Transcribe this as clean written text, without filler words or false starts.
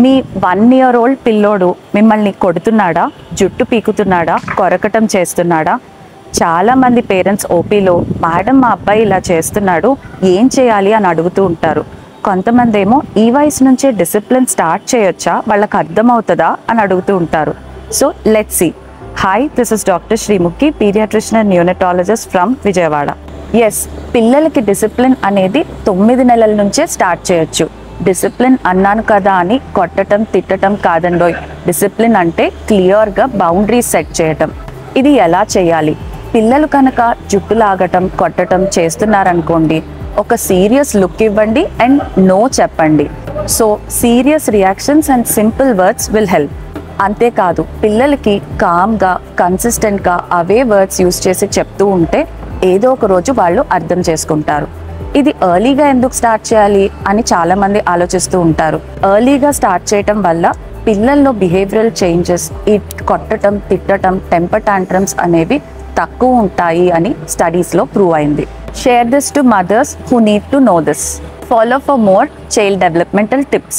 మీ 1 year old పిల్లోడు మిమ్మల్ని కొడుతున్నాడా, జుట్టు పీకుతున్నాడా, కొరకటం చేస్తున్నాడా? చాలామంది పేరెంట్స్ ఓపీలో మేడం మా అబ్బాయి ఇలా చేస్తున్నాడు, ఏం చేయాలి అని అడుగుతూ ఉంటారు. కొంతమంది ఏమో ఈ వయసు నుంచే డిసిప్లిన్ స్టార్ట్ చేయొచ్చా, వాళ్ళకి అర్థమవుతుందా అని అడుగుతూ ఉంటారు. So let's see. Hi, this is doctor Srimukhi, paediatrician and neonatologist from Vijayawada. Yes, పిల్లలకి డిసిప్లిన్ అనేది 9 నెలల నుంచే స్టార్ట్ చేయొచ్చు. డిసిప్లిన్ అన్నాను కదా అని కొట్టడం తిట్టడం కాదండోయ్. డిసిప్లిన్ అంటే క్లియర్గా బౌండరీస్ సెట్ చేయటం. ఇది ఎలా చేయాలి? పిల్లలు కనుక జుట్టు లాగటం కొట్టడం చేస్తున్నారనుకోండి, ఒక సీరియస్ లుక్ ఇవ్వండి అండ్ నో చెప్పండి. So serious reactions and simple words will help. అంతేకాదు, పిల్లలకి కామ్గా కన్సిస్టెంట్గా అవే వర్డ్స్ యూస్ చేసి చెప్తూ ఉంటే ఏదో ఒక రోజు వాళ్ళు అర్థం చేసుకుంటారు. ఇది ఎర్లీగా ఎందుకు స్టార్ట్ చేయాలి అని చాలామంది ఆలోచిస్తూ ఉంటారు. ఎర్లీగా స్టార్ట్ చేయటం వల్ల పిల్లల్లో బిహేవియరల్ చేంజెస్, ఈ కొట్టడం తిట్టడం టెంపర్ టాంట్రమ్స్ అనేవి తక్కువ ఉంటాయి అని స్టడీస్లో ప్రూవ్ అయింది. Share this to mothers who need to know this. Follow for more child developmental tips.